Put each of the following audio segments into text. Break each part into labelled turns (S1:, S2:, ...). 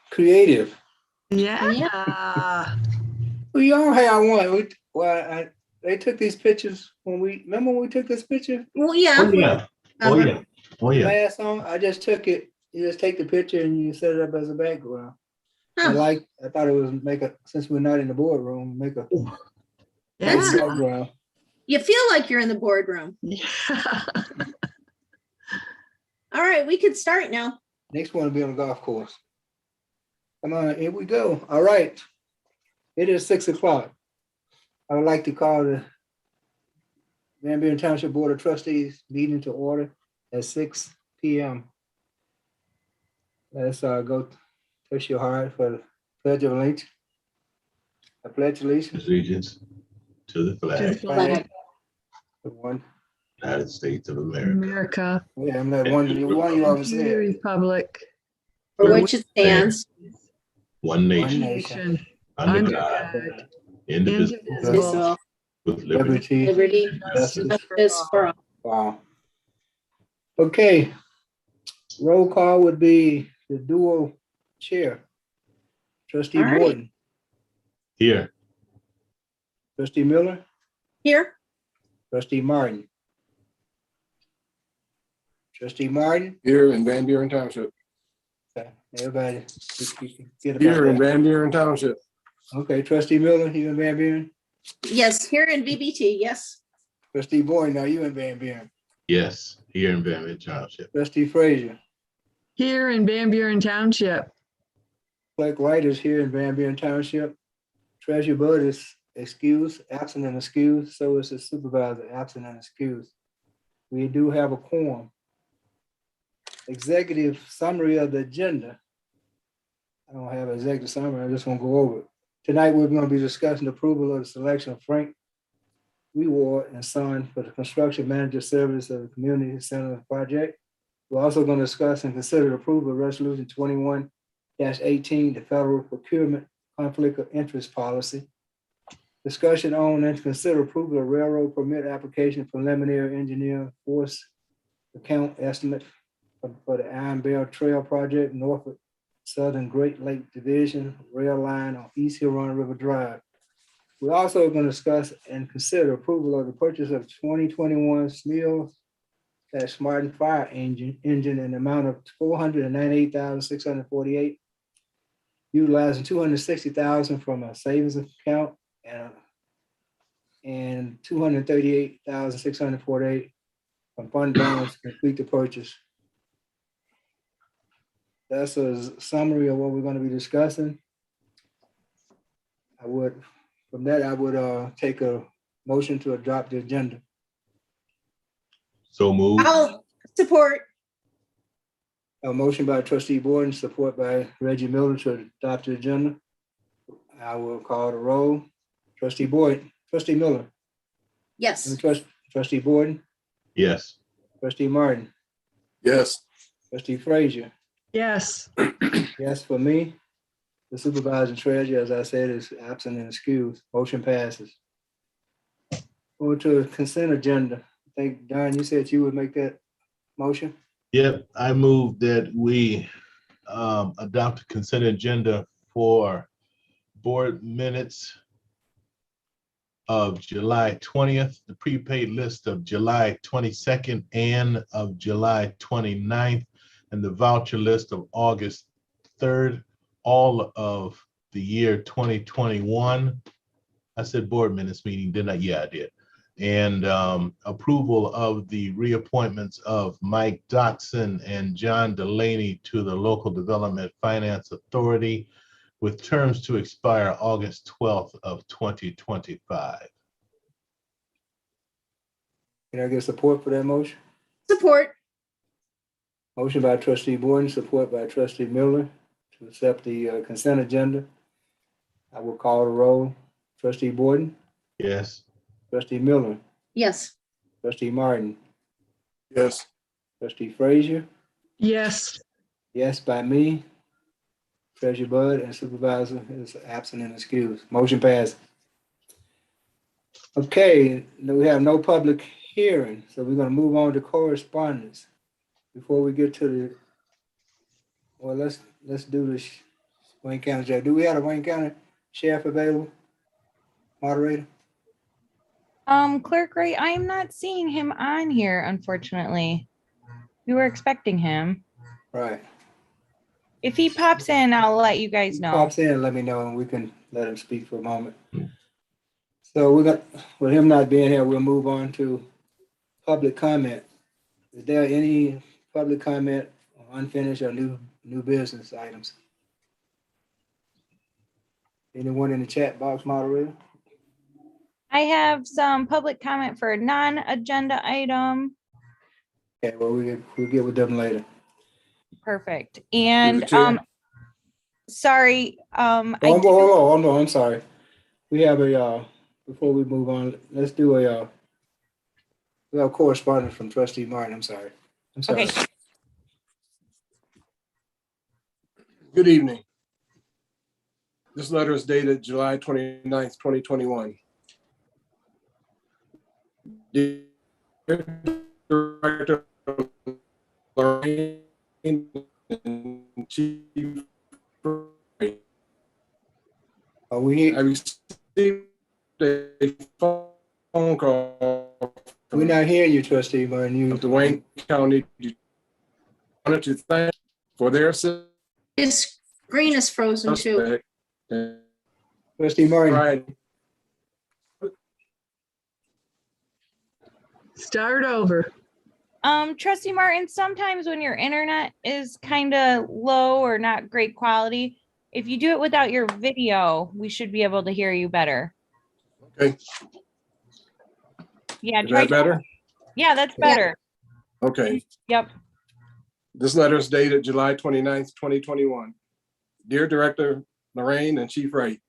S1: Creative.
S2: Yeah.
S1: We all had one. They took these pictures when remember when we took this picture
S3: Well, yeah.
S4: Oh yeah. Oh yeah. Oh yeah.
S1: last song. I just took it. You just take the picture and you set it up as a background.
S3: Huh.
S1: I thought it was since we're not in the boardroom, make a nice
S2: Yeah.
S1: background.
S3: You feel like you're in the boardroom.
S2: Yeah.
S3: All right, we could start now.
S1: Next one will be on the golf course. Come on, here we go. All right. It is 6:00. I would like to call the Van Buren Township Board of Trustees meeting to order at 6 p.m. Let's go touch your heart for the Pledge of Allegiance. I pledge allegiance
S4: Allegiance to the flag,
S3: Flag.
S1: to one.
S4: United States of America.
S2: America.
S1: Yeah, I'm not one you always
S2: To the
S1: said.
S2: Republic.
S3: For which it stands.
S4: One nation,
S2: Nation.
S4: under God, indivisible,
S2: Indivisible.
S4: with liberty.
S3: Liberty. Justice for all.
S1: Wow. Okay. Roll call would be the dual chair. Trustee
S3: All right.
S1: Morton.
S4: Here.
S1: Trustee Miller.
S3: Here.
S1: Trustee Martin. Trustee Martin.
S5: Here in Van Buren Township.
S1: Okay. Everybody get about
S5: Here in
S1: that.
S5: Van Buren Township.
S1: Okay. Trustee Miller, you in Van Buren?
S3: Yes, here in VBT. Yes.
S1: Trustee Boyd, now you in Van Buren.
S4: Yes, here in Van Buren Township.
S1: Trustee Frazier.
S2: Here in Van Buren Township.
S1: Clerk White is here in Van Buren Township. Treasurer Bud is excused, absent and excused. So is the supervisor, absent and excused. We do have a quorum. Executive summary of the agenda. I don't have an executive summary. I just want to go over it. Tonight, we're going to be discussing the approval of the selection of Frank Reward and Son for the construction manager service of the community center project. We're also going to discuss and consider the approval of resolution 21-18, the federal procurement conflict of interest policy. Discussion on and consider approval of railroad permit application preliminary engineer force account estimate for the Iron Bell Trail project, Norfolk Southern Great Lake Division rail line on East Huron River Drive. We're also going to discuss and consider approval of the purchase of 2021 Smil/Martin fire engine in the amount of $498,648, utilizing $260,000 from a savings account and $238,648 from fund balance to complete the purchase. That's a summary of what we're going to be discussing. From that, I would take a motion to adopt the agenda.
S4: So moved.
S3: I'll support.
S1: A motion by Trustee Borden, support by Reggie Miller to adopt the agenda. I will call the roll. Trustee Borden, Trustee Miller,
S3: Yes.
S1: Trustee Borden,
S4: Yes.
S1: Trustee Martin,
S5: Yes.
S1: Trustee Frazier.
S2: Yes.
S1: Yes, for me. The supervisor treasurer, as I said, is absent and excused. Motion passes. Over to the consent agenda. I think, Don, you said you would make that motion?
S4: Yep, I move that we adopt a consent agenda for board minutes of July 20th, the prepaid list of July 22nd and of July 29th, and the voucher list of August 3rd, all of the year 2021. I said board minutes meeting, didn't I? Yeah, I did. And approval of the reappointments of Mike Dotson and John Delaney to the Local Development Finance Authority with terms to expire August 12th of 2025.
S1: Can I get support for that motion?
S3: Support.
S1: Motion by Trustee Borden, support by Trustee Miller to accept the consent agenda. I will call the roll. Trustee Borden,
S4: Yes.
S1: Trustee Miller,
S3: Yes.
S1: Trustee Martin,
S5: Yes.
S1: Trustee Frazier.
S2: Yes.
S1: Yes by me. Treasurer Bud and Supervisor is absent and excused. Motion passed. Okay, we have no public hearing, so we're going to move on to correspondence. Before we get to Well, let's do this Wayne County Sheriff. Do we have a Wayne County Sheriff available? Moderator?
S6: Clerk Ray, I am not seeing him on here, unfortunately. We were expecting him.
S1: Right.
S6: If he pops in, I'll let you guys know.
S1: Pops in, let me know, and we can let him speak for a moment. So with him not being here, we'll move on to public comment. Is there any public comment on unfinished or new business items? Anyone in the chat box, moderator?
S6: I have some public comment for a non-agenda item.
S1: Okay, well, we'll get with them later.
S6: Perfect.
S5: Through
S6: And
S5: the chair.
S6: sorry,
S1: Hold on, I'm sorry. We have before we move on, let's do we have correspondence from Trustee Martin. I'm sorry.
S6: Okay.
S5: Good evening. This letter is dated July 29th, 2021. Dear Director Lorraine and Chief Ray,
S1: Are we
S5: I received a phone call
S1: we're
S5: from
S1: not hearing you, Trustee Martin.
S5: the Wayne County. Wanted to thank for their assistance.
S3: His screen is frozen too.
S1: Trustee Martin.
S5: Friday.
S2: Start over.
S6: Trustee Martin, sometimes when your internet is kind of low or not great quality, if you do it without your video, we should be able to hear you better.
S5: Okay,
S6: Yeah,
S5: is that better?
S6: Yeah, that's better.
S5: Okay.
S6: Yep.
S5: This letter is dated July 29th, 2021. Dear Director Lorraine and Chief Wright,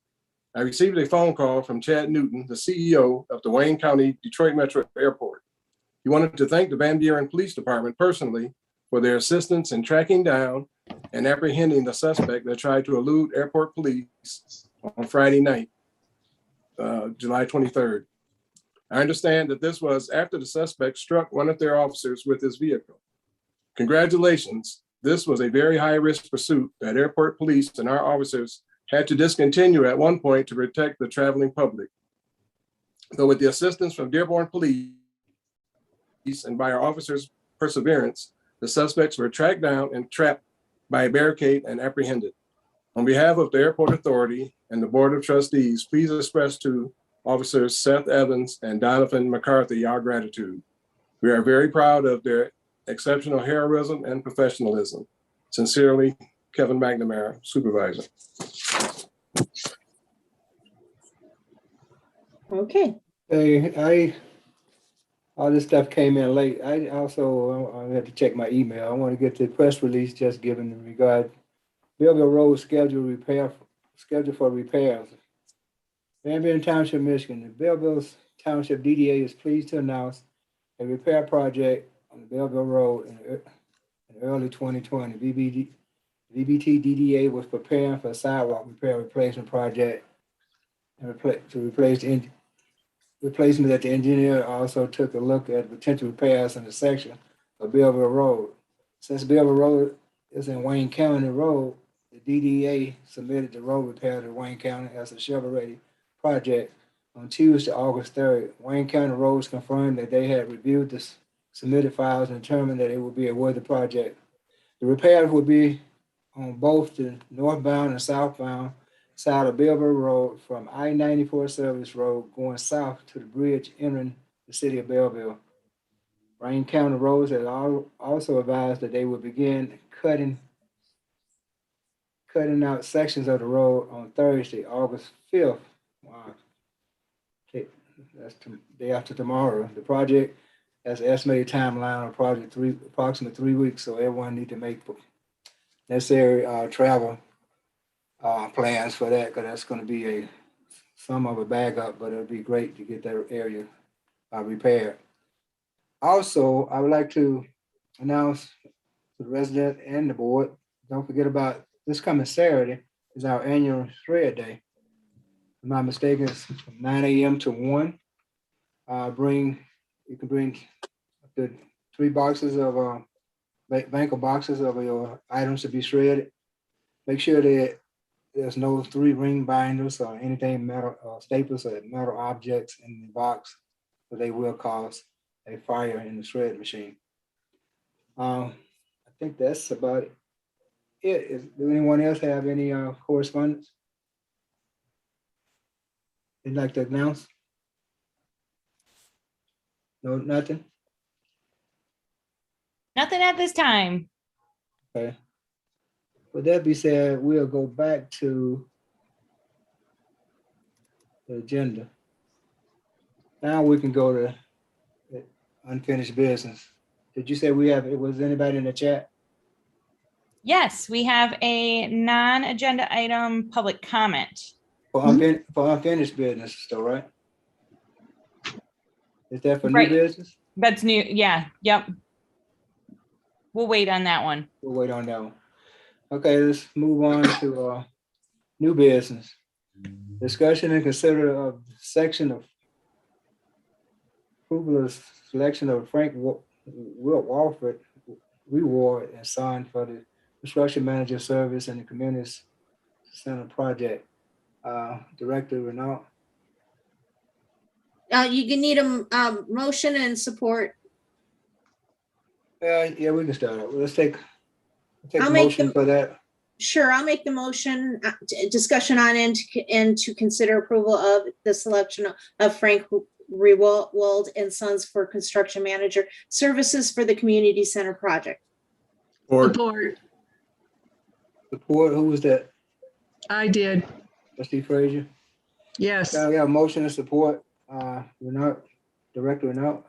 S5: I received a phone call from Chad Newton, the CEO of the Wayne County Detroit Metro Airport. He wanted to thank the Van Buren Police Department personally for their assistance in tracking down and apprehending the suspect that tried to elude airport police on Friday night, July 23rd. I understand that this was after the suspect struck one of their officers with his vehicle. Congratulations. This was a very high-risk pursuit that airport police and our officers had to discontinue at one point to protect the traveling public. Though with the assistance from Dearborn Police and by our officers' perseverance, the suspects were tracked down and trapped by a barricade and apprehended. On behalf of the Airport Authority and the Board of Trustees, please express to Officers Seth Evans and Donovan McCarthy our gratitude. We are very proud of their exceptional heroism and professionalism. Sincerely, Kevin McNamara, Supervisor.
S3: Okay.
S1: Hey, all this stuff came in late. I had to check my email. I want to get the press release just given in regard Belleville Road scheduled for repairs. Van Buren Township, Michigan. The Belleville Township DDA is pleased to announce a repair project on the Belleville Road in early 2020. VBT DDA was preparing for a sidewalk repair replacement project and replacement that the engineer also took a look at potential repairs in the section of Belleville Road. Since Belleville Road is in Wayne County Road, the DDA submitted the road repair to Wayne County as a shovel-ready project on Tuesday, August 3rd. Wayne County Roads confirmed that they had reviewed the submitted files and determined that it would be a worthy project. The repairs will be on both the northbound and southbound side of Belleville Road from I-94 Service Road going south to the bridge entering the city of Belleville. Wayne County Roads has also advised that they will begin cutting out sections of the road on Thursday, August 5th. Wow. Okay, that's the day after tomorrow. The project has an estimated timeline of approximately 3 weeks, so everyone need to make necessary travel plans for that, because that's going to be some of a backup, but it'll be great to get that area repaired. Also, I would like to announce to the resident and the board, don't forget about this coming Saturday is our annual shred day. If I'm not mistaken, it's from 9 a.m. to 1. You can bring up to 3 boxes of blank boxes of your items to be shredded. Make sure that there's no 3-ring binders or anything metal, staples or metal objects in the box, but they will cause a fire in the shred machine. I think that's about it. Do anyone else have any correspondence they'd like to announce? No, nothing?
S6: Nothing at this time.
S1: Okay. With that being said, we'll go back to the agenda. Now we can go to unfinished business. Did you say was anybody in the chat?
S6: Yes, we have a non-agenda item public comment.
S1: For unfinished business still, right? Is that for new
S6: Right.
S1: business?
S6: That's new. Yeah. Yep. We'll wait on that one.
S1: We'll wait on that one. Okay, let's move on to new business. Discussion and consider of section of approval of selection of Frank Walford reward and sign for the construction manager service and the community center project. Director Renaud.
S3: You can need a motion and support.
S1: Yeah, we can start it. Let's take a
S3: I'll make
S1: motion for that.
S3: Sure, I'll make the motion, discussion on and to consider approval of the selection of Frank Rewald and Sons for construction manager services for the community center project.
S2: Support.
S1: Support, who was that?
S2: I did.
S1: Trustee Frazier?
S2: Yes.
S1: We have a motion and support. Renaud, Director Renaud.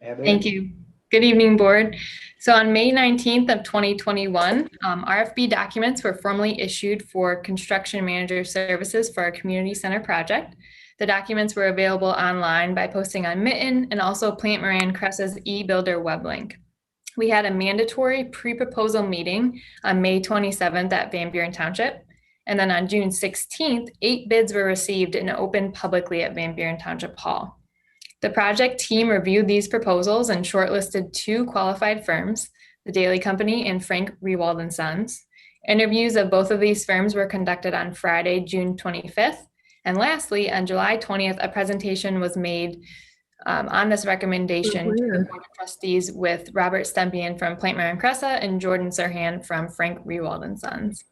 S7: Thank you. Good evening, board. So on May 19th of 2021, RFB documents were formally issued for construction manager services for our community center project. The documents were available online by posting on Mitten and also Plant Moran Cressa's e-builder web link. We had a mandatory pre-proposal meeting on May 27th at Van Buren Township. And then on June 16th, 8 bids were received and opened publicly at Van Buren Township Hall. The project team reviewed these proposals and shortlisted 2 qualified firms, the Daly Company and Frank Rewald and Sons. Interviews of both of these firms were conducted on Friday, June 25th. And lastly, on July 20th, a presentation was made on this recommendation to the Board of Trustees with Robert Stempian from Plant Moran Cressa and Jordan Serhan from Frank Rewald and Sons.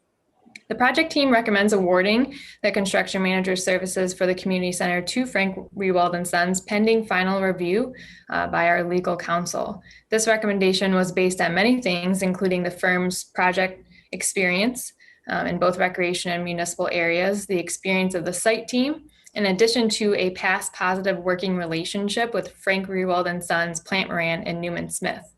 S7: The project team recommends awarding the construction manager services for the community center to Frank Rewald and Sons pending final review by our legal counsel. This recommendation was based on many things, including the firm's project experience in both recreation and municipal areas, the experience of the site team, in addition to a past positive working relationship with Frank Rewald and Sons, Plant Moran, and Newman Smith.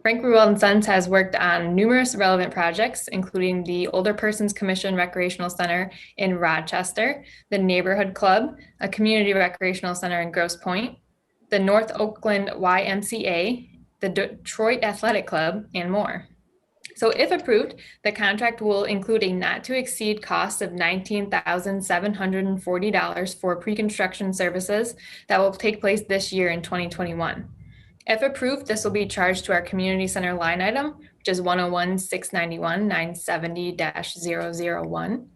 S7: Frank Rewald and Sons has worked on numerous relevant projects, including the Older Persons Commission Recreational Center in Rochester, the Neighborhood Club, a community recreational center in Grosse Pointe, the North Oakland YMCA, the Detroit Athletic Club, and more. So if approved, the contract will include a not to exceed cost of $19,740 for pre-construction services that will take place this year in 2021. If approved, this will be charged to our community center line item, which is 101-691-970-001.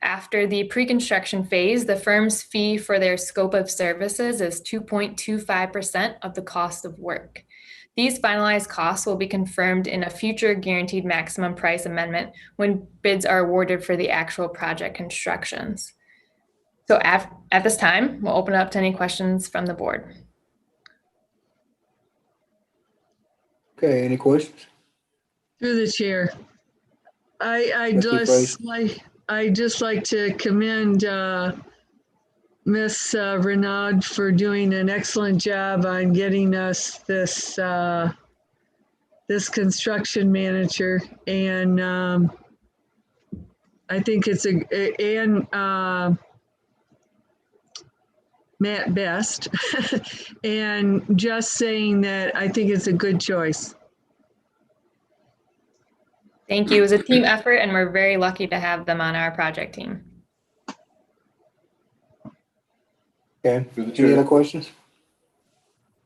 S7: After the pre-construction phase, the firm's fee for their scope of services is 2.25% of the cost of work. These finalized costs will be confirmed in a future guaranteed maximum price amendment when bids are awarded for the actual project constructions. So at this time, we'll open up to any questions from the board.
S1: Okay, any questions?
S2: Through the chair. I'd just like to commend Miss Renaud for doing an excellent job on getting us this this construction manager, and I think it's Matt Best, and just saying that I think it's a good choice.
S7: Thank you. It was a team effort, and we're very lucky to have them on our project team.
S1: Okay,
S5: Through the
S1: any other
S5: chair.
S1: questions?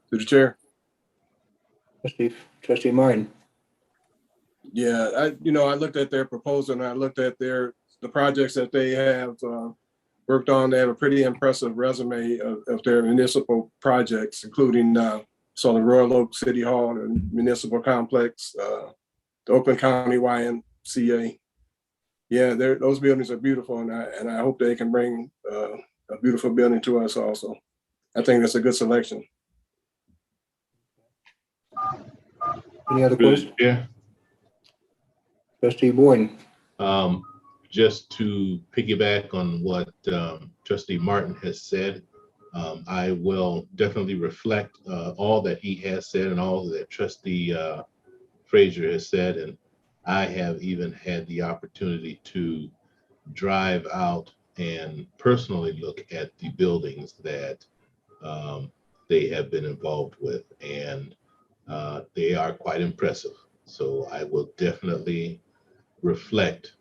S5: Through the chair.
S1: Trustee Martin.
S5: Yeah, I looked at their proposal and I looked at the projects that they have worked on. They have a pretty impressive resume of their municipal projects, including the Royal Oak City Hall and Municipal Complex, the Oakland County YMCA. Yeah, those buildings are beautiful, and I hope they can bring a beautiful building to us also. I think that's a good selection.
S1: Any other questions?
S4: Yeah.
S1: Trustee Borden.
S4: Just to piggyback on what Trustee Martin has said, I will definitely reflect all that he has said and all that Trustee Frazier has said. And I have even had the opportunity to drive out and personally look at the buildings that they have been involved with, and they are quite impressive. So I will definitely reflect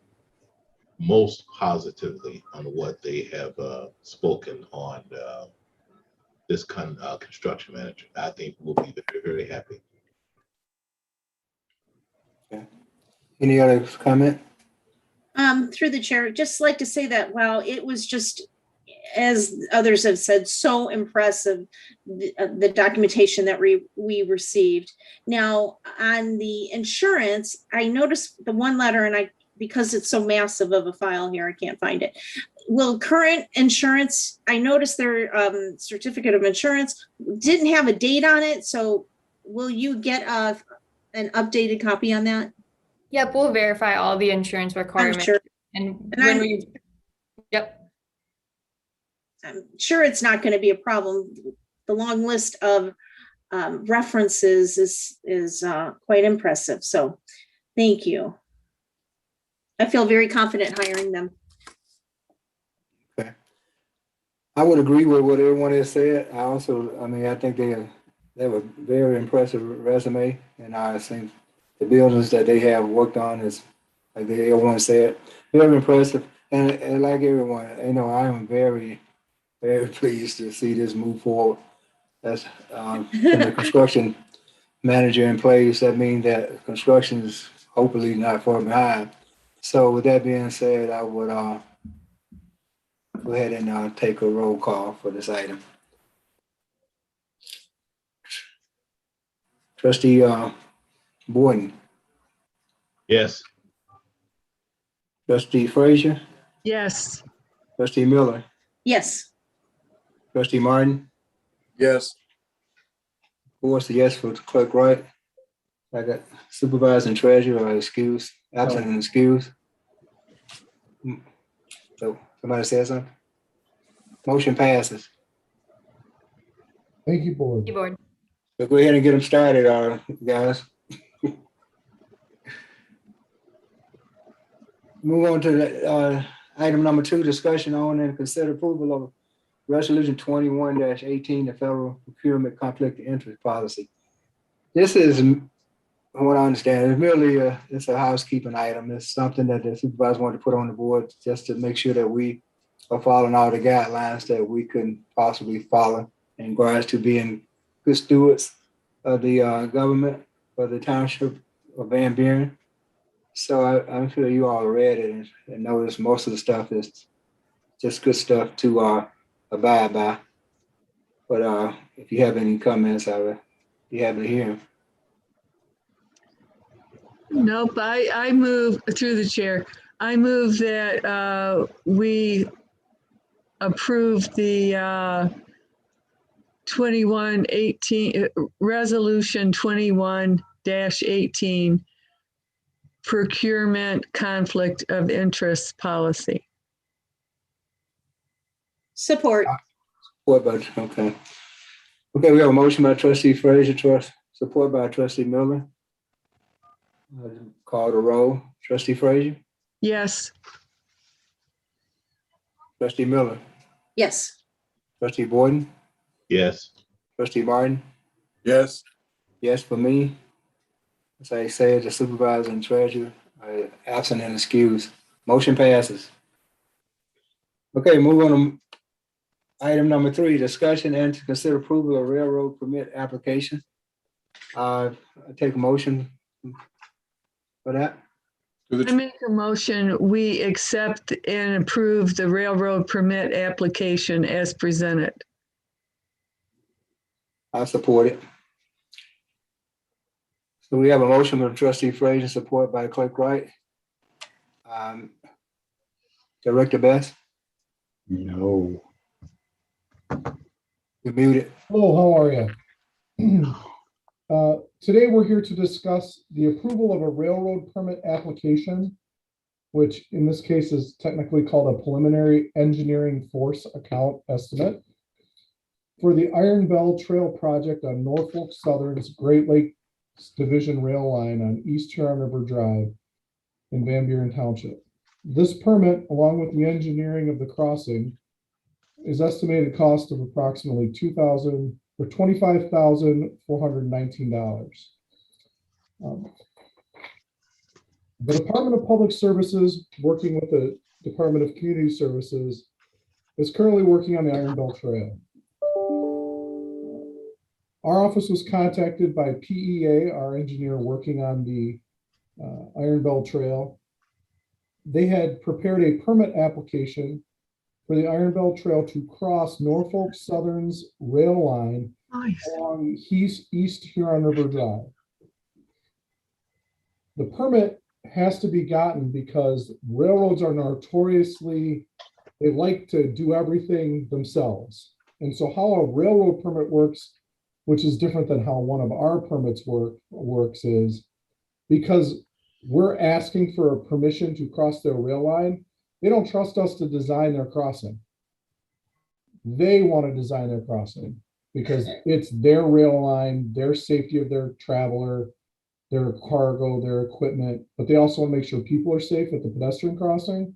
S4: most positively on what they have spoken on this construction manager. I think we'll be very, very happy.
S1: Any other comment?
S3: Through the chair, just like to say that, wow, it was just, as others have said, so impressive, the documentation that we received. Now, on the insurance, I noticed the one letter, and because it's so massive of a file here, I can't find it. Will current insurance, I noticed their certificate of insurance didn't have a date on it, so will you get an updated copy on that?
S7: Yep, we'll verify all the insurance requirements.
S3: Sure.
S7: And
S3: And
S7: when yep.
S3: I'm sure it's not going to be a problem. The long list of references is quite impressive. So thank you. I feel very confident hiring them.
S1: Okay. I would agree with what everyone has said. I think they have a very impressive resume, and I think the buildings that they have worked on is, like everyone said, very impressive. And like everyone, I am very, very pleased to see this move forward. That's the construction manager in place. That means that construction is hopefully not far behind. So with that being said, I would go ahead and take a roll call for this item. Trustee Borden.
S4: Yes.
S1: Trustee Frazier.
S2: Yes.
S1: Trustee Miller.
S3: Yes.
S1: Trustee Martin.
S5: Yes.
S1: Of course, a yes for Clerk Wright. I got Supervisor and Treasurer are excused, absent and excused. So somebody say something? Motion passes.
S8: Thank you, board.
S7: Keyboard.
S1: So go ahead and get them started, guys. Move on to item number 2, discussion on and consider approval of Resolution 21-18, the Federal Procurement Conflict of Interest Policy. This is, from what I understand, it's merely it's a housekeeping item. It's something that the supervisor wanted to put on the board just to make sure that we are following all the guidelines that we couldn't possibly follow in regards to being good stewards of the government for the township of Van Buren. So I'm sure you all read it and noticed most of the stuff is just good stuff to abide by. But if you have any comments, I would be happy to hear them.
S2: Nope, I move through the chair. I move that we approve the 2118 resolution 21-18 procurement conflict of interest policy.
S3: Support.
S1: Support by, okay. Okay, we have a motion by Trustee Frazier, support by Trustee Miller. Call the roll. Trustee Frazier?
S2: Yes.
S1: Trustee Miller?
S3: Yes.
S1: Trustee Borden?
S4: Yes.
S1: Trustee Martin?
S5: Yes.
S1: Yes for me. As I said, the supervisor and treasurer are absent and excused. Motion passes. Okay, move on to item number 3, discussion and to consider approval of railroad permit application. I take a motion for that.
S5: Through
S2: I
S5: the-
S2: make a motion, we accept and approve the railroad permit application as presented.
S1: I support it. So we have a motion from trustee Frazier, support by clerk Wright. Director Best,
S8: No.
S1: you're muted.
S9: Hello, how are you? Today, we're here to discuss the approval of a railroad permit application, which in this case is technically called a preliminary engineering force account estimate for the Iron Bell Trail project on Norfolk Southern's Great Lakes Division rail line on East Huron River Drive in Van Buren Township. This permit, along with the engineering of the crossing, is estimated cost of approximately $25,419. The Department of Public Services, working with the Department of Community Services, is currently working on the Iron Bell Trail. Our office was contacted by PEA, our engineer working on the Iron Bell Trail. They had prepared a permit application for the Iron Bell Trail to cross Norfolk Southern's rail line
S2: Nice.
S9: along East Huron River Drive. The permit has to be gotten because railroads are notoriously, they like to do everything themselves. And so how a railroad permit works, which is different than how one of our permits works, is because we're asking for a permission to cross their rail line, they don't trust us to design their crossing. They want to design their crossing because it's their rail line, their safety of their traveler, their cargo, their equipment, but they also want to make sure people are safe at the pedestrian crossing.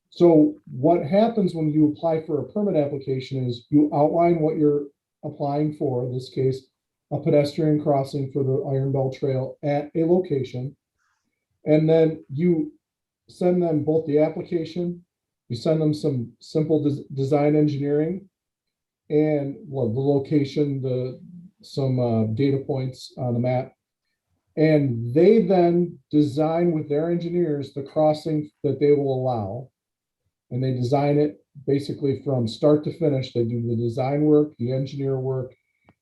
S9: So what happens when you apply for a permit application is you outline what you're applying for, in this case, a pedestrian crossing for the Iron Bell Trail at a location. And then you send them both the application, you send them some simple design engineering and the location, some data points on the map. And they then design with their engineers the crossing that they will allow. And they design it basically from start to finish. They do the design work, the engineer work,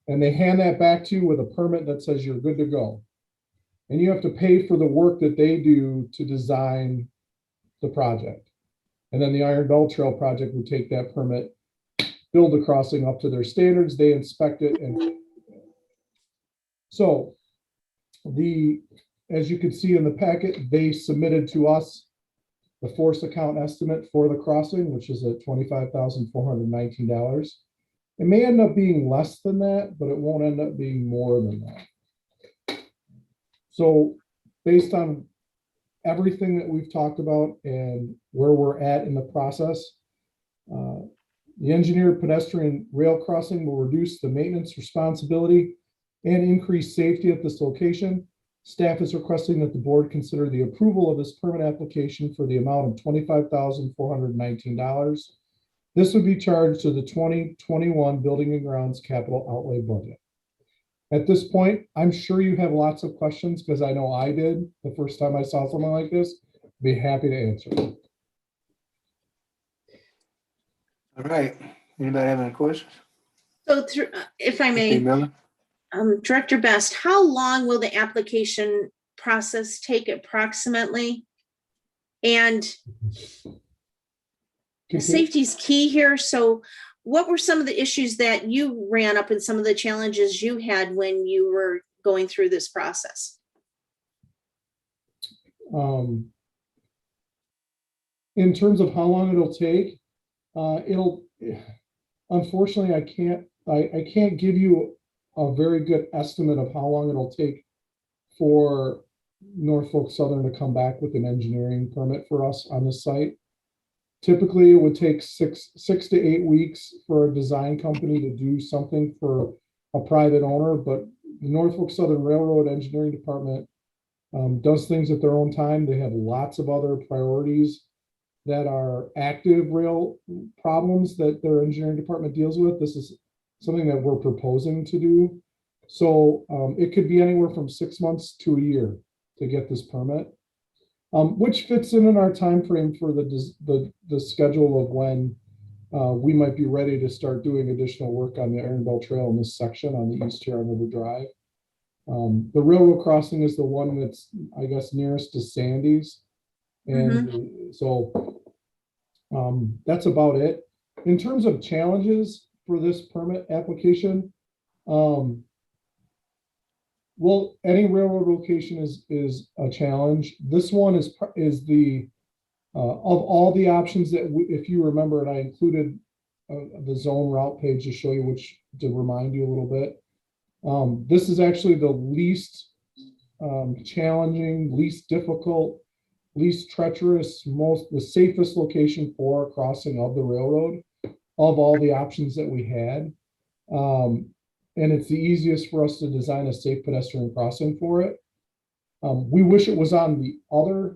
S9: and they hand that back to you with a permit that says you're good to go. And you have to pay for the work that they do to design the project. And then the Iron Bell Trail project would take that permit, build the crossing up to their standards, they inspect it. And so as you can see in the packet, they submitted to us the force account estimate for the crossing, which is at $25,419. It may end up being less than that, but it won't end up being more than that. So based on everything that we've talked about and where we're at in the process, the engineered pedestrian rail crossing will reduce the maintenance responsibility and increase safety at this location. Staff is requesting that the board consider the approval of this permit application for the amount of $25,419. This would be charged to the 2021 Building and Grounds Capital Outlay budget. At this point, I'm sure you have lots of questions because I know I did the first time I saw something like this. I'd be happy to answer.
S1: All right, anybody have any questions?
S3: So if I
S1: Trustee
S3: may,
S1: Miller?
S3: Director Best, how long will the application process take approximately? And safety is key here. So what were some of the issues that you ran up and some of the challenges you had when you were going through this process?
S9: In terms of how long it'll take, unfortunately, I can't give you a very good estimate of how long it'll take for Norfolk Southern to come back with an engineering permit for us on the site. Typically, it would take six to 8 weeks for a design company to do something for a private owner, but the Norfolk Southern Railroad Engineering Department does things at their own time. They have lots of other priorities that are active rail problems that their engineering department deals with. This is something that we're proposing to do. So it could be anywhere from 6 months to a year to get this permit, which fits in our time frame for the schedule of when we might be ready to start doing additional work on the Iron Bell Trail in this section on the East Huron River Drive. The railroad crossing is the one that's, I guess, nearest to Sandy's. And so that's about it. In terms of challenges for this permit application, well, any railroad location is a challenge. This one is the of all the options that if you remember, and I included the zone route page to show you to remind you a little bit. This is actually the least challenging, least difficult, least treacherous, the safest location for crossing of the railroad of all the options that we had. And it's the easiest for us to design a safe pedestrian crossing for it. We wish it was on the other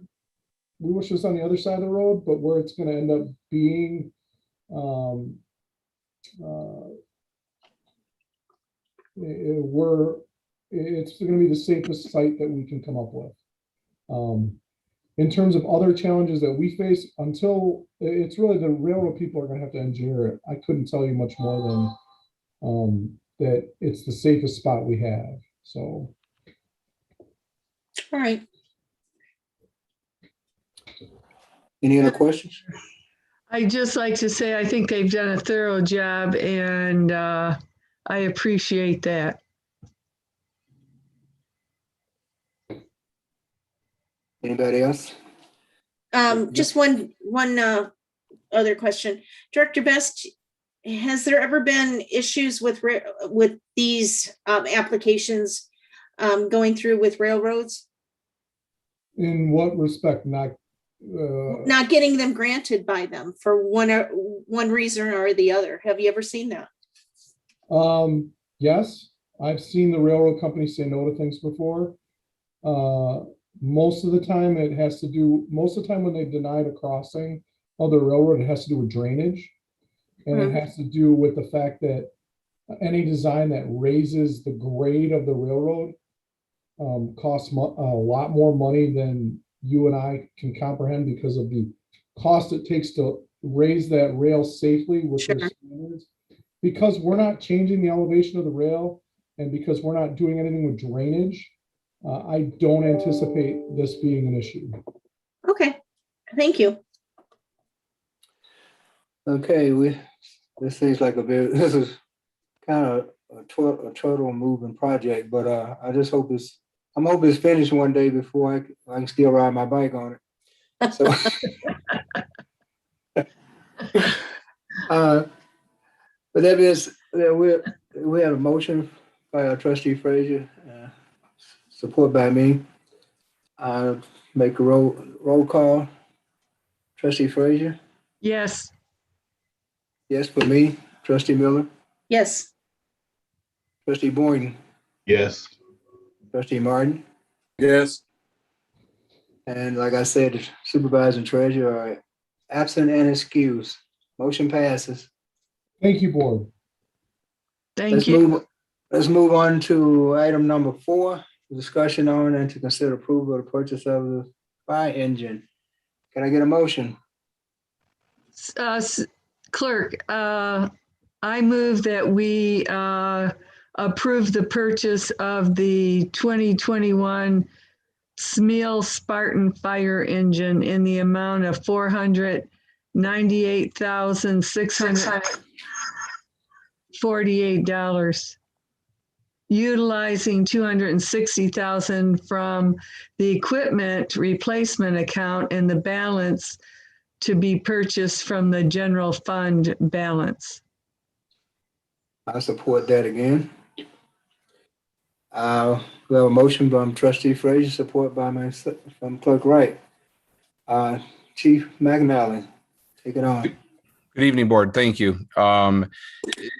S9: side of the road, but where it's going to end up being, it's going to be the safest site that we can come up with. In terms of other challenges that we face, until it's really the railroad people are going to have to engineer it. I couldn't tell you much more than that it's the safest spot we have. So.
S3: All right.
S1: Any other questions?
S2: I'd just like to say, I think they've done a thorough job, and I appreciate that.
S1: Anybody else?
S3: Just one other question. Director Best, has there ever been issues with these applications going through with railroads?
S9: In what respect?
S3: Not getting them granted by them for one reason or the other. Have you ever seen that?
S9: Yes, I've seen the railroad company say no to things before. Most of the time when they denied a crossing of the railroad, it has to do with drainage. And it has to do with the fact that any design that raises the grade of the railroad costs a lot more money than you and I can comprehend because of the cost it takes to raise that rail safely with those standards. Because we're not changing the elevation of the rail and because we're not doing anything with drainage, I don't anticipate this being an issue.
S3: Okay, thank you.
S1: Okay, this seems like this is kind of a total moving project, but I just hope I'm hoping it's finished one day before I can still ride my bike on it. So, but that is, we have a motion by our trustee Frazier, support by me. Make a roll call. Trustee Frazier?
S2: Yes.
S1: Yes, for me. Trustee Miller?
S3: Yes.
S1: Trustee Boyden?
S4: Yes.
S1: Trustee Martin?
S5: Yes.
S1: And like I said, the supervisor and treasurer are absent and excused. Motion passes.
S9: Thank you, board.
S2: Thank you.
S1: Let's move on to item number 4, discussion on and to consider approval of the purchase of the fire engine. Can I get a motion?
S2: Clerk, I move that we approve the purchase of the 2021 Smil Spartan fire engine in the amount of $498,648, utilizing $260,000 from the equipment replacement account and the balance to be purchased from the general fund balance.
S1: I support that again. We have a motion from Trustee Frazier, support by from Clerk Wright. Chief McNally, take it on.
S10: Good evening, board. Thank you.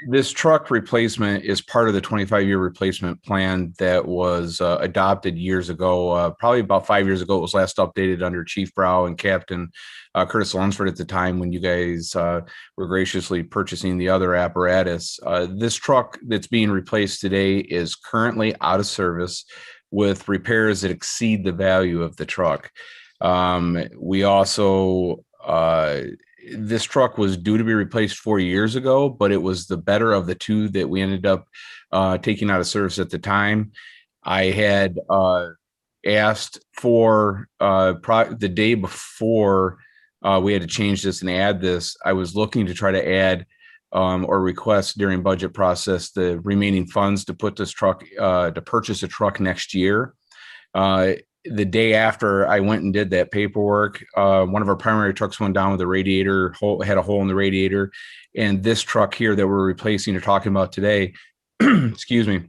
S10: This truck replacement is part of the 25-year replacement plan that was adopted years ago. Probably about 5 years ago, it was last updated under Chief Brow and Captain Curtis Lunsford at the time when you guys were graciously purchasing the other apparatus. This truck that's being replaced today is currently out of service with repairs that exceed the value of the truck. We also this truck was due to be replaced 4 years ago, but it was the better of the two that we ended up taking out of service at the time. I had asked for the day before we had to change this and add this. I was looking to try to add or request during budget process the remaining funds to put this truck to purchase a truck next year. The day after I went and did that paperwork, one of our primary trucks went down with a radiator, had a hole in the radiator. And this truck here that we're replacing or talking about today, excuse me,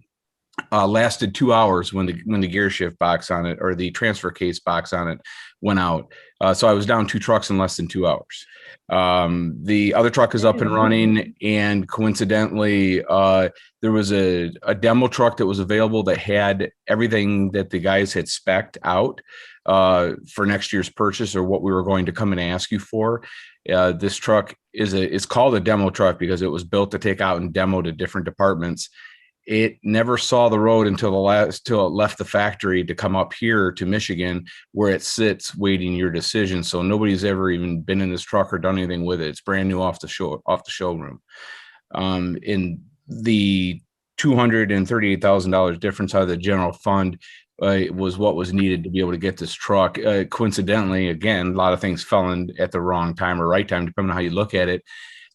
S10: lasted 2 hours when the gear shift box on it or the transfer case box on it went out. So I was down 2 trucks in less than 2 hours. The other truck is up and running, and coincidentally, there was a demo truck that was available that had everything that the guys had spec'd out for next year's purchase or what we were going to come and ask you for. This truck it's called a demo truck because it was built to take out and demo to different departments. It never saw the road till it left the factory to come up here to Michigan, where it sits waiting your decision. So nobody's ever even been in this truck or done anything with it. It's brand new off the showroom. In the $238,000 difference out of the general fund was what was needed to be able to get this truck. Coincidentally, again, a lot of things fell in at the wrong time or right time, depending on how you look at it.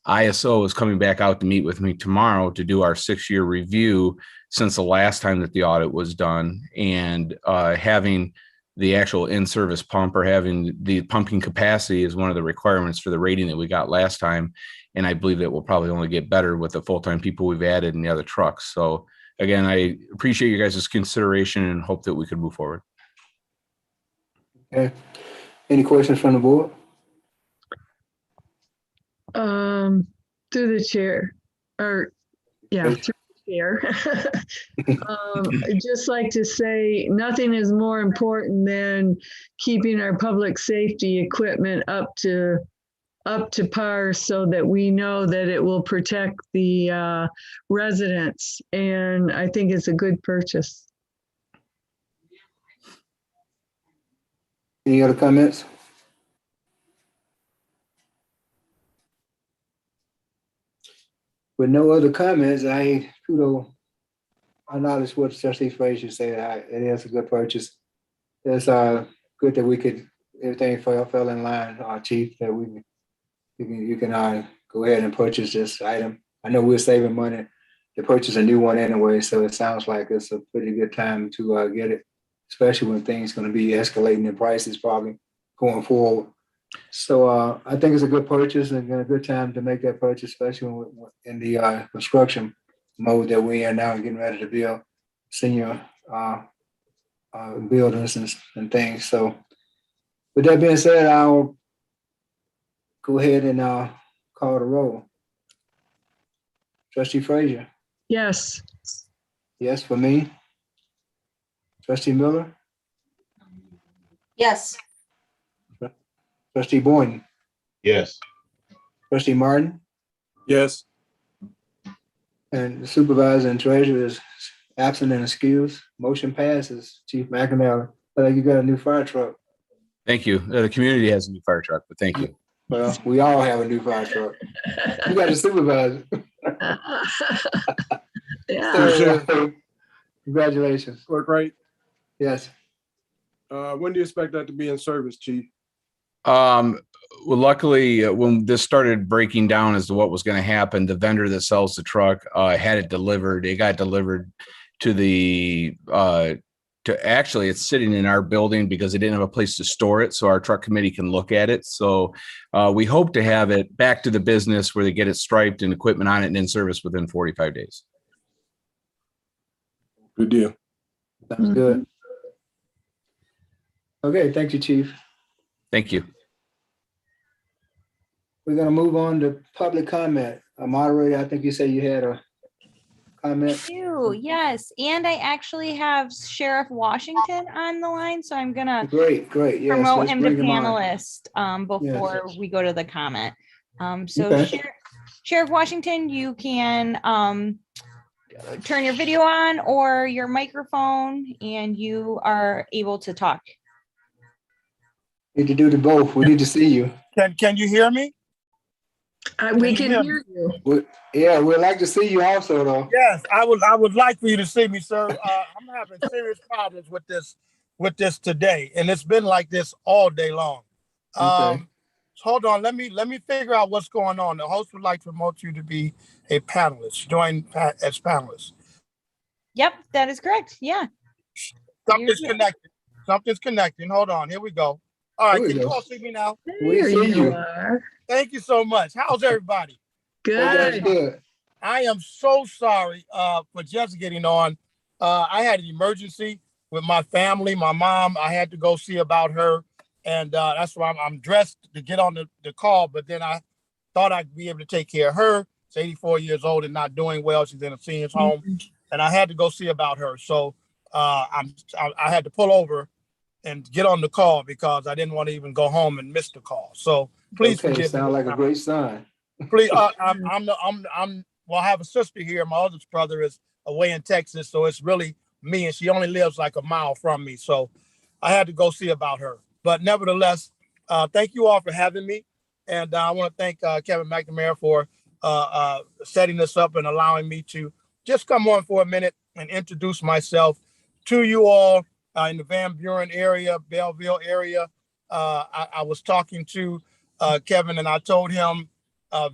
S10: ISO is coming back out to meet with me tomorrow to do our 6-year review since the last time that the audit was done, and having the actual in-service pump or having the pumping capacity is one of the requirements for the rating that we got last time. And I believe that will probably only get better with the full-time people we've added in the other trucks. So again, I appreciate you guys' consideration and hope that we could move forward.
S1: Okay. Any questions from the board?
S2: Through the chair, or yeah, through the chair. I'd just like to say nothing is more important than keeping our public safety equipment up to par so that we know that it will protect the residents. And I think it's a good purchase.
S1: Any other comments? With no other comments, I acknowledge what Trustee Frazier said. It is a good purchase. It's good that everything fell in line, Chief, that you can go ahead and purchase this item. I know we're saving money to purchase a new one anyway, so it sounds like it's a pretty good time to get it, especially when things going to be escalating in prices probably going forward. So I think it's a good purchase and a good time to make that purchase, especially in the construction mode that we're in now, getting ready to build senior buildings and things. So with that being said, I'll go ahead and call the roll. Trustee Frazier?
S2: Yes.
S1: Yes, for me. Trustee Miller?
S3: Yes.
S1: Trustee Boyden?
S4: Yes.
S1: Trustee Martin?
S5: Yes.
S1: And the supervisor and treasurer is absent and excused. Motion passes. Chief McAnally, you got a new fire truck.
S10: Thank you. The community has a new fire truck, but thank you.
S1: Well, we all have a new fire truck. You got a supervisor.
S2: Yeah.
S1: So, congratulations.
S5: Clerk Wright,
S1: Yes.
S5: when do you expect that to be in service, Chief?
S10: Well, luckily, when this started breaking down as to what was going to happen, the vendor that sells the truck had it delivered. It got delivered to actually, it's sitting in our building because they didn't have a place to store it, so our truck committee can look at it. So we hope to have it back to the business where they get it striped and equipment on it and in service within 45 days.
S5: Good deal.
S1: Sounds good. Okay, thank you, Chief.
S10: Thank you.
S1: We're gonna move on to public comment. Moderator, I think you said you had a comment.
S6: Yes, and I actually have Sheriff Washington on the line, so I'm gonna
S1: Great, yes.
S6: promote
S1: Let's
S6: him to
S1: bring him on.
S6: panelist before we go to the comment. So
S1: Okay.
S6: Sheriff Washington, you can turn your video on or your microphone, and you are able to talk.
S1: Need to do the both. We need to see you.
S11: Can you hear me?
S2: We
S11: you
S2: can
S11: hear
S2: hear you.
S1: Yeah, we'd like to see you also, though.
S11: Yes, I would like for you to see me, sir. I'm having serious problems with this today, and it's been like this all day long.
S1: Okay.
S11: Hold on, let me figure out what's going on. The host would like to promote you to be a panelist. Join as panelist.
S6: Yep, that is correct. Yeah.
S11: Something's connected. Something's connecting. Hold on. Here we go. All right, can you all see me now?
S1: We
S2: There
S1: see you.
S2: are.
S11: Thank you so much. How's everybody?
S2: Good.
S1: Good.
S11: I am so sorry for just getting on. I had an emergency with my family. My mom, I had to go see about her. And that's why I'm dressed to get on the call. But then I thought I'd be able to take care of her. She's 84 years old and not doing well. She's in a senior's home. And I had to go see about her. So I had to pull over and get on the call because I didn't want to even go home and miss the call. So please forgive me.
S1: Sound like a great sign.
S11: Please, well, I have a sister here. My oldest brother is away in Texas, so it's really me, and she only lives like a mile from me. So I had to go see about her. But nevertheless, thank you all for having me, and I want to thank Kevin McNamara for setting this up and allowing me to just come on for a minute and introduce myself to you all in the Van Buren area, Belleville area. I was talking to Kevin, and I told him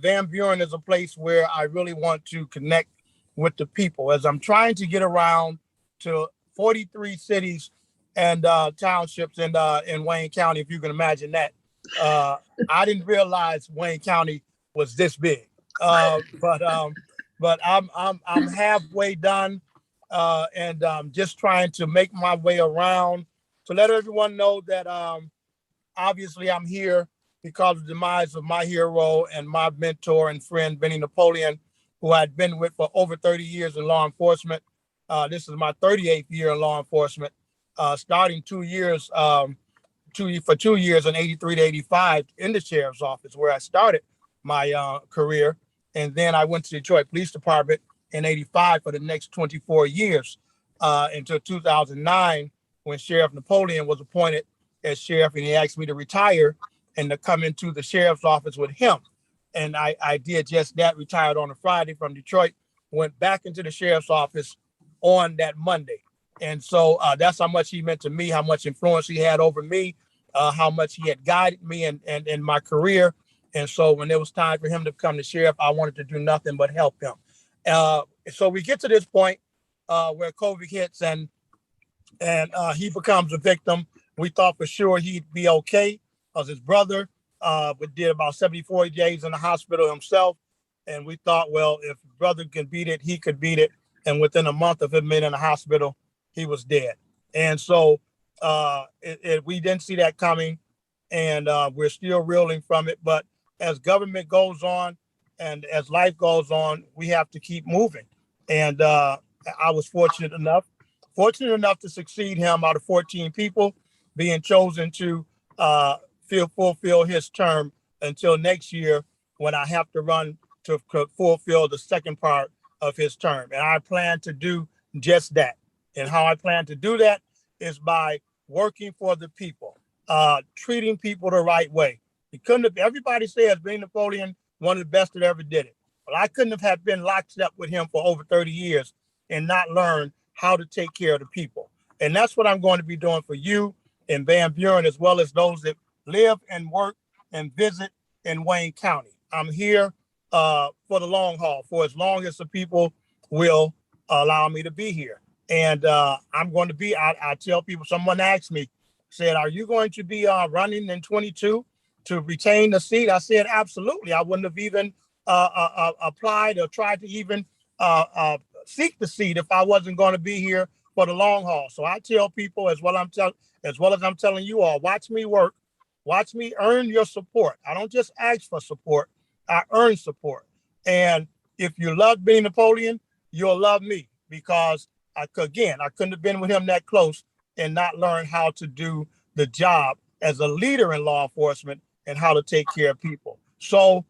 S11: Van Buren is a place where I really want to connect with the people as I'm trying to get around to 43 cities and townships in Wayne County, if you can imagine that. I didn't realize Wayne County was this big, but I'm halfway done, and just trying to make my way around to let everyone know that obviously I'm here because of the demise of my hero and my mentor and friend, Benny Napoleon, who I'd been with for over 30 years in law enforcement. This is my 38th year in law enforcement, starting 2 years, 2 years in 83 to 85 in the sheriff's office where I started my career. And then I went to Detroit Police Department in 85 for the next 24 years until 2009 when Sheriff Napoleon was appointed as sheriff, and he asked me to retire and to come into the sheriff's office with him. And I did just that, retired on a Friday from Detroit, went back into the sheriff's office on that Monday. And so that's how much he meant to me, how much influence he had over me, how much he had guided me in my career. And so when it was time for him to become the sheriff, I wanted to do nothing but help him. So we get to this point where COVID hits and he becomes a victim. We thought for sure he'd be okay because his brother did about 74 days in the hospital himself. And we thought, well, if brother can beat it, he could beat it. And within a month of him being in the hospital, he was dead. And so we didn't see that coming, and we're still reeling from it. But as government goes on and as life goes on, we have to keep moving. And I was fortunate enough to succeed him out of 14 people, being chosen to fulfill his term until next year when I have to run to fulfill the second part of his term. And I plan to do just that. And how I plan to do that is by working for the people, treating people the right way. Everybody says Benny Napoleon, one of the best that ever did it. Well, I couldn't have been locked up with him for over 30 years and not learn how to take care of the people. And that's what I'm going to be doing for you in Van Buren, as well as those that live and work and visit in Wayne County. I'm here for the long haul, for as long as the people will allow me to be here. And I'm going to be, I tell people, someone asked me, said, are you going to be running in 22 to retain the seat? I said, absolutely. I wouldn't have even applied or tried to even seek the seat if I wasn't going to be here for the long haul. So I tell people, as well as I'm telling you all, watch me work Watch me earn your support. I don't just ask for support, I earn support. And if you love Benny Napoleon, you'll love me, because I couldn't have been with him that close and not learn how to do the job as a leader in law enforcement and how to take care of people. So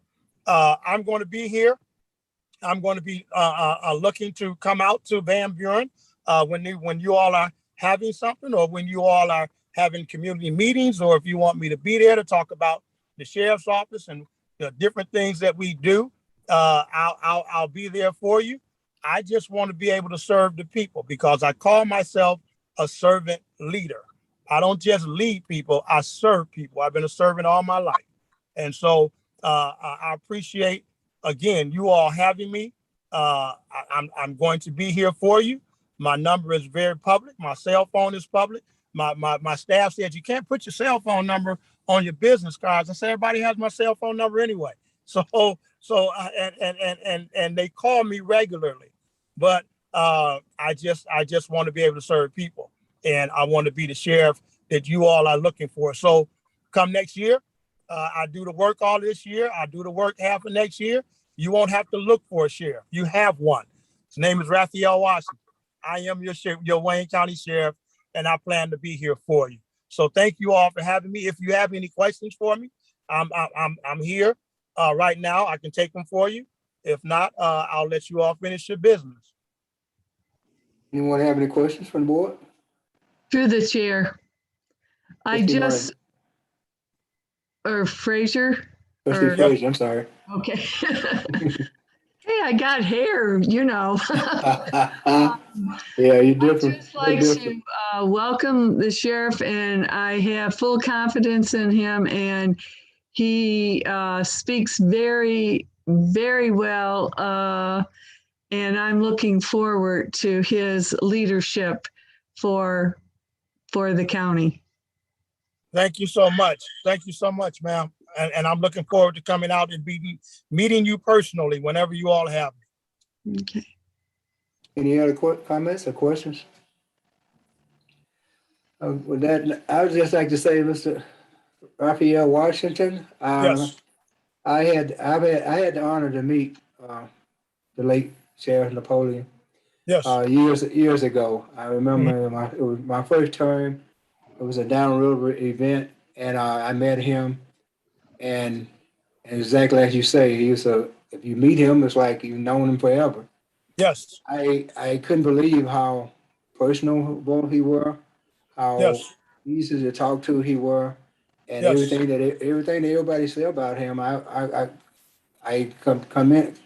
S11: I'm going to be here. I'm going to be looking to come out to Van Buren when you all are having something, or when you all are having community meetings, or if you want me to be there to talk about the sheriff's office and the different things that we do. I'll be there for you. I just want to be able to serve the people, because I call myself a servant leader. I don't just lead people, I serve people. I've been a servant all my life. And so I appreciate, again, you all having me. I'm going to be here for you. My number is very public. My cell phone is public. My staff said, you can't put your cell phone number on your business cards. I said, everybody has my cell phone number anyway. And they call me regularly, but I just want to be able to serve people, and I want to be the sheriff that you all are looking for. So come next year, I do the work all this year. I do the work half of next year. You won't have to look for a sheriff. You have one. His name is Raphael Washington. I am your sheriff, your Wayne County Sheriff, and I plan to be here for you. So thank you all for having me. If you have any questions for me, I'm here. Right now, I can take them for you. If not, I'll let you all finish your business.
S1: Anyone have any questions from the board?
S2: Through the chair.
S1: Trustee
S2: Frazier.
S1: Trustee Frazier, I'm sorry.
S2: Okay. Hey, I got hair,
S1: Yeah, you're different.
S2: I'd just like to welcome the sheriff, and I have full confidence in him, and he speaks very, very well, and I'm looking forward to his leadership for the county.
S11: Thank you so much. Thank you so much, ma'am. And I'm looking forward to coming out and meeting you personally whenever you all have me.
S2: Okay.
S1: Any other comments or questions? With that, I would just like to say, Mr. Raphael Washington.
S11: Yes.
S1: I had the honor to meet the late Sheriff Napoleon.
S11: Yes.
S1: Years ago. I remember it was my first term. It was a downriver event, and I met him. And exactly as you say, if you meet him, it's like you've known him forever.
S11: Yes.
S1: I couldn't believe how personable he were, how easy to talk to he were, and everything that everybody said about him. I commend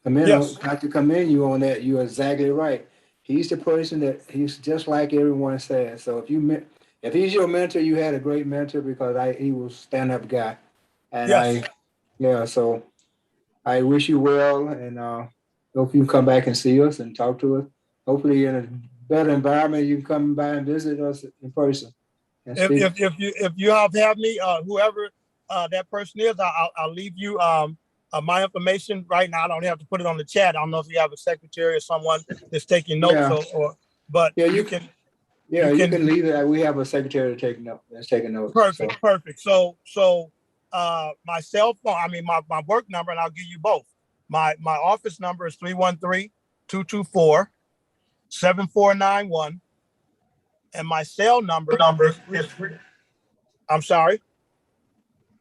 S1: you on that. You're exactly right. He's the person that he's just like everyone says. So if he's your mentor, you had a great mentor, because he was a stand-up guy. And so I wish you well, and hope you come back and see us and talk to us. Hopefully in a better environment, you can come by and visit us in person.
S11: If you have me, whoever that person is, I'll leave you my information right now. I don't have to put it on the chat. I don't know if you have a secretary or someone that's taking notes, but you can.
S1: Yeah, you can leave it. We have a secretary that's taking notes.
S11: Perfect. So my cell phone, my work number, and I'll give you both. My office number is 313-224-7491. And my cell number is I'm sorry.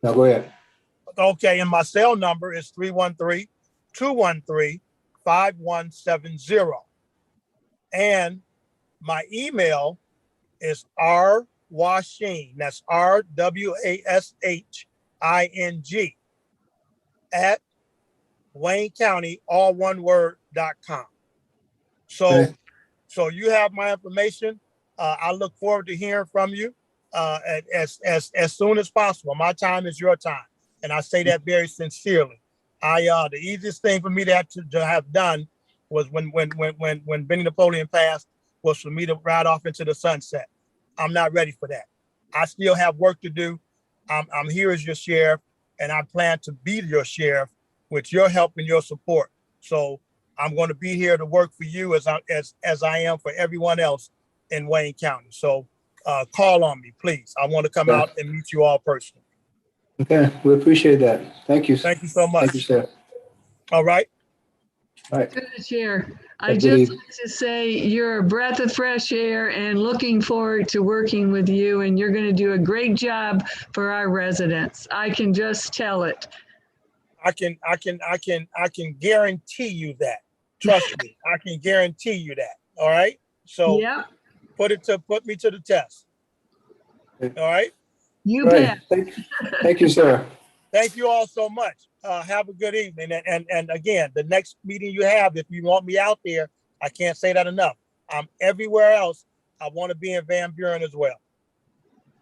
S1: No, go ahead.
S11: Okay, and my cell number is 313-213-5170. And my email is rwashing, that's RWASHING at Wayne County, all one word.com. So you have my information. I look forward to hearing from you as soon as possible. My time is your time, and I say that very sincerely. The easiest thing for me to have done was when Benny Napoleon passed, was for me to ride off into the sunset. I'm not ready for that. I still have work to do. I'm here as your sheriff, and I plan to be your sheriff with your help and your support. So I'm going to be here to work for you as I am for everyone else in Wayne County. So call on me, please. I want to come out and meet you all personally.
S1: Okay, we appreciate that. Thank you.
S11: Thank you so
S1: Thank you,
S11: much.
S1: sir.
S11: All right.
S1: All right.
S2: To the chair, I
S1: Have a good
S2: just
S1: evening.
S2: like to say you're a breath of fresh air and looking forward to working with you, and you're going to do a great job for our residents. I can just tell it.
S11: I can guarantee you that. Trust me, I can guarantee you that. All right. So
S2: Yep,
S11: put me to the test. All right.
S2: you
S1: Right.
S2: bet.
S1: Thank you, sir.
S11: Thank you all so much. Have a good evening. And again, the next meeting you have, if you want me out there, I can't say that enough. I'm everywhere else. I want to be in Van Buren as well.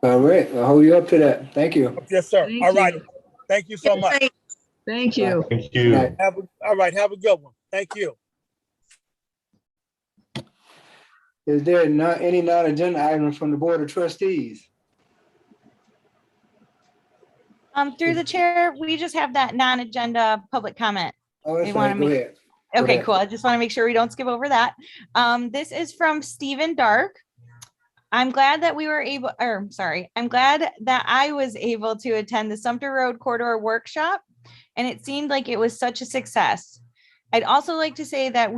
S1: All right. I'll hold you up to that. Thank you.
S11: Yes, sir.
S2: Thank
S11: All right.
S2: you.
S11: Thank you so much.
S2: Thank you.
S4: Thank you.
S11: All right. Have a good one. Thank you.
S1: Is there not any non-agenda items from the Board of Trustees?
S6: Through the chair, we just have that non-agenda public comment.
S1: Oh, that's
S6: They wanna
S1: right. Go
S6: make-
S1: ahead. Go
S6: Okay,
S1: ahead.
S6: cool. I just want to make sure we don't skip over that. This is from Stephen Dark. I'm glad that I'm glad that I was able to attend the Sumter Road Corridor workshop, and it seemed like it was such a success. I'd also like to say that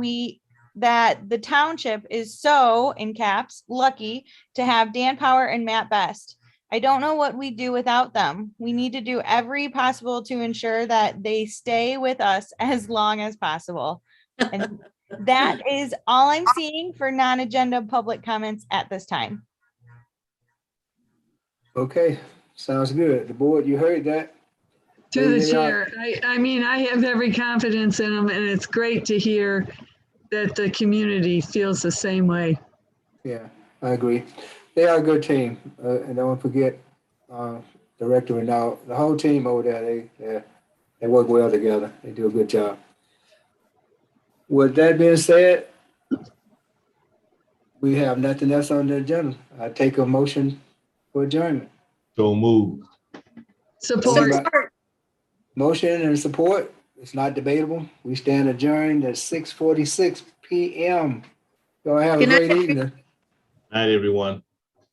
S6: the township is so, in caps, lucky to have Dan Power and Matt Best. I don't know what we'd do without them. We need to do every possible to ensure that they stay with us as long as possible. And that is all I'm seeing for non-agenda public comments at this time.
S1: Okay, sounds good. The board, you heard that?
S2: To the
S1: They are-
S2: chair, I mean, I have every confidence in them, and it's great to hear that the community feels the same way.
S1: Yeah, I agree. They are a good team. And don't forget, Director and now, the whole team over there, they work well together. They do a good job. With that being said, we have nothing else on the agenda. I take a motion for adjournment.
S4: So moved.
S2: Support.
S1: Motion and support. It's not debatable. We stand adjourned at 6:46 PM. Y'all have a
S3: Good night,
S1: great evening.
S4: Night, everyone.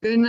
S2: Good night.